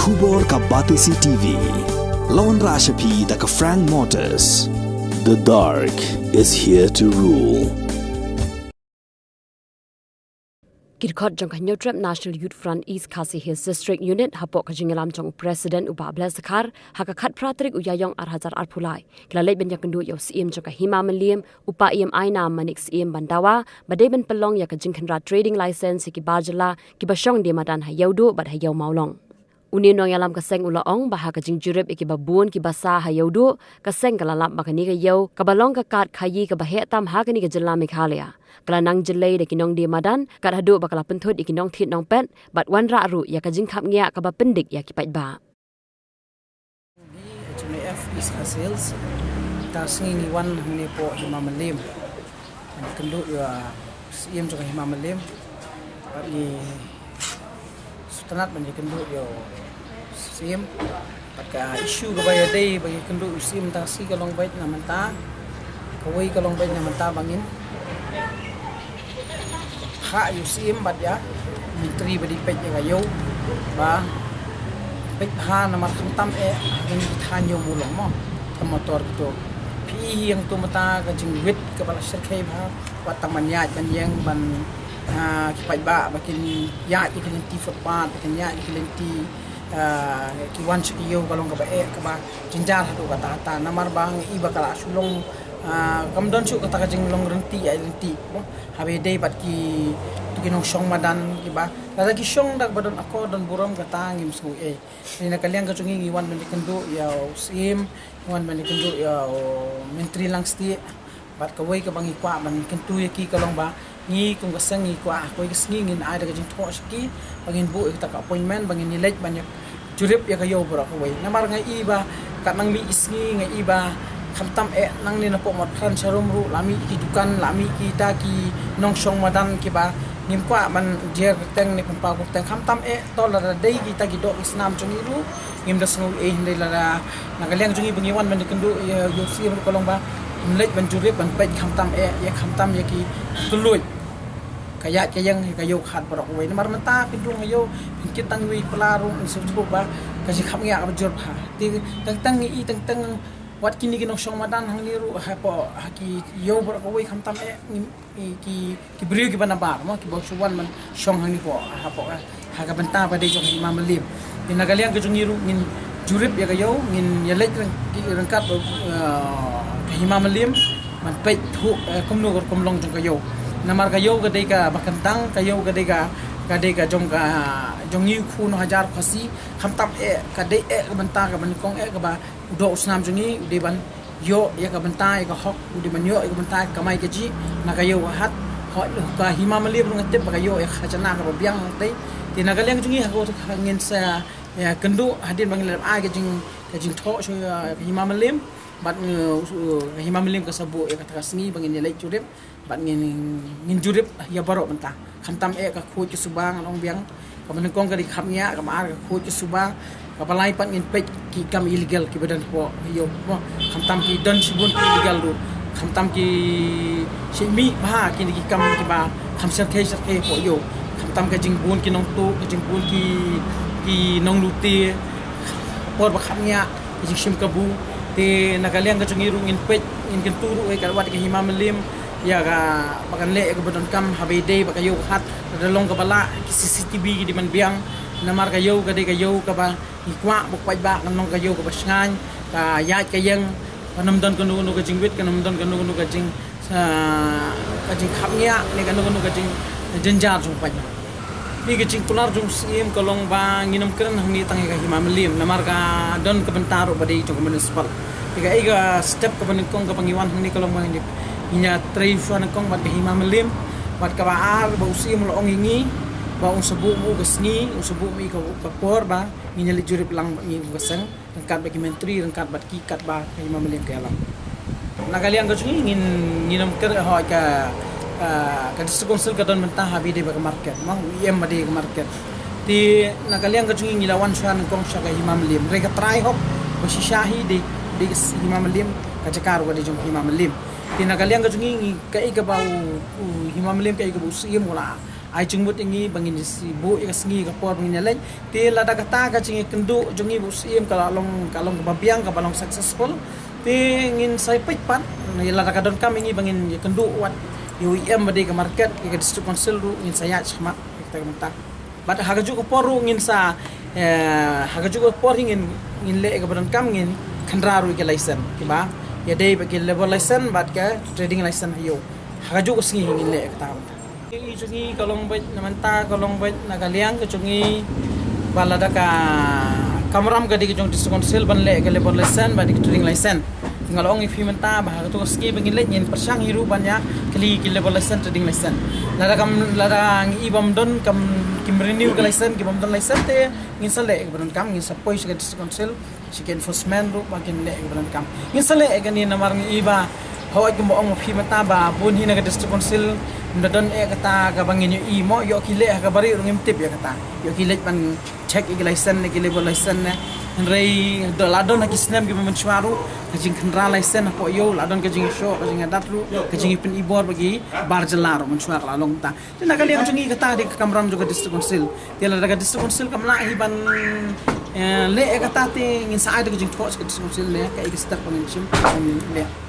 Kubor ka Batisi TV. Lawan Rashapi da ka Frank Motors. The dark is here to rule. Kirkot jong kanyo trap National Youth Front East Khasi Hills District Unit hapok kajingalam jong President uba Blasekar hakakat pratrik uyayong arhajar arpulai kilalait benya kendu yo CM jong kahima melim upa EMI na manik CM bandawa badeben pelong ya kajingkanra trading license ki bajala ki basyong di madan hayaudu bad hayau maulong Uninong yalam kaseng ulaong baha kajing jurip iki babun ki basa hayaudu kaseng kalalap makani kayau kabalong kakat khayi kabahe tam hakani ka jela Meghalaya kalanang jelai de kinong di madan kat hadu bakala penthut ikinong thit nong pet bat wan ra ru ya kajing khap ngya ka ba pendik ya kipat ba HMF is sales tasngi ni wan ni po himamelim kendu ya siem juga himamelim ni sutanat bagi kendu yo siem pakai isu kebaya day bagi kendu siem tasi kalong bait namanta kawai kalong bait namanta bangin ha yusim bad ya menteri badi pej ya yo ba pej ha namar khantam agin thanyo mulong mo motor to pi yang tu mata ka jingwit ka bala serkai ba wataman ya ban yang ban kipai ba bakin ya ikin ti footpath bakin ya ikin ti ki wan yo kalong ka ba ka ba jinjar hatu kata ta namar bang iba kala sulong kamdon su kata kajing long renti ai renti habe dei bat ki tukinong song madan ki ba kata ki song dak badon ako don buram kata ngim su ni na kaliang kachungi ngiwan men kendo ya sim wan men kendo ya menteri langsti bat kawai ka bangi kwa man kentu ya ki kalong ba ngi kung kasang ngi kwa ko ngi ngin ai dak kajing tho ski bangin bu ta ka appointment bangin ni lej banyak jurip ya kayo bro kawai namar ngai iba kanang mi isngi ngai iba khamtam nang ni na po mat khan sharum ru lami ki dukan lami ki ta ki nong song madan ki ba nim kwa man jer teng ni pampa ko teng khamtam to la dei ki ta ki do isnam chung ru ngim da snu hindai la na kaliang chung i bangiwan man kendu yo si ru kolong ba lej ban jurip ban pe khamtam ya khamtam ya ki tului kaya kayang kayo khat barok we namar mata pindung ayo pingkit tang wi pelarung isu ba kasi khap ngia ka jur ha ti tang i tang wat kini kinong song madan hang liru hapo haki yo ber ko we khamtam ki brio ki banabar mo ki bosuwan man song hang ni po hapo ha ka banta pa de jong imam lim pinagaliang ke jong iru ngin jurip ya kayo ngin yelek ki rangkat ka imam lim man pe thu komno komlong jong kayo namar kayo ka de ka bakantang kayo ka de ka jong yu khu no hajar khasi khamtam ka de ka banta ka ban kong ka ba do usnam jungi di ban yo ya ka banta ka hok di ban yo ka banta ka mai ka ji na ka yo hat ho ka himamali rung tip ka yo ya khajana ka biang te ti na galeng jungi ha ko ngin sa ya kendu hadin bang lam a ka jing tho so himamali bat himamali ka sabu ya ka tasngi bangin ya lai jurip bat ngin jurip ya baro banta khamtam ka khu ki subang ong biang ka ban kong ka di khamnya ka mar ka khu ki subang kapalai pan ngin pej ki kam illegal ki badan po yo mo khamtam ki don sibun illegal do khamtam ki simi ba ki kam ki ba khamsar ke po yo khamtam ka jingbun ki nong tu ka jingbun ki nong luti por ba khamnya ki sim kabu te nagaliang ka chungiru ngin pej ngin kenturu ka wat ki himamelim ya ga bakan le ka badan kam habede ba kayo hat dalong ka bala ki CCTV ki di man biang namar kayo ka de kayo ka ba ikwa bukwai ba kanong kayo ka basngan ka ya kayang kanamdan kanu ka jingwit kanamdan kanu ka jing sa ka jing khamnya ne kanu ka jing jenjar jung pa ni ka jing kular jung sim kalong ba nginam kren hangni tangi ka himamelim namar ka don ka bentaro ba de jung municipal iga step ka ban kong ka pangiwan hangni kalong ba ni inya traifuan kong ba himamelim bat ka ba ba usim lo ongingi ba usabu mo gasni usabu mi ka por ba nginyali jurip lang ngi gasang rangkat bagi menteri rangkat bat ki kat ba kay mamelim kay alam nagaliang ka jungi nginam ker ho ka district council ka don mentah habi de ba market mang yem ba de market ti nagaliang ka jungi ngilawan shan kong sha kay mamelim rega try hop ba si shahi de mamelim ka jakar wa de jung mamelim ti nagaliang ka jungi kay ka ba mamelim kay ka bu sim wala ai jengmut ingi bangin sibu ya sengi ka por bangin lain te lada kata ka jingi kendu jongi bu sim kalong kebabiang ka balong successful te ngin sai pit pan ni lada ka don kam ingi bangin kendu wat UEM bade ke market ke district council ru ngin saya chma kita mentak bad hagaju ko poru ngin sa hagaju ko por ngin le ke badan kam ngin khandra ru ke license ke ba ya dei ke level license bad ke trading license yo hagaju ko singi ngin le ke ta i jungi kalong bet namanta kalong bet nagaliang ke jungi balada ka kamram ke di jong district council ban le ke level license bad ke trading license tinggal ong ifi menta bah tu ski bengilek nyen persang hiru banyak kali level license trading license lada ibam don kam kim renew ke license kim don license te ngin sale ke kam ngin sapoi ke district council siken enforcement ru bakin le ke kam ngin sale ke ni namar iba hawai ke ong ifi menta ba bun hina ke district council ndon kata ka bangin yo mo yo kile ka bari ngim tip ya kata yo kile ban check ke license ke level license rei ladon ki snam ki mencuaru kajing kendra license po yo ladon kajing show kajing adatru kajing pen ibor bagi barjelar mencuar lalong ta dan kali yang jungi kata di kamram juga district council dia daga district council kamla hiban le kata te ngin saad kajing thos ke district council le ka ikistak pangin sim le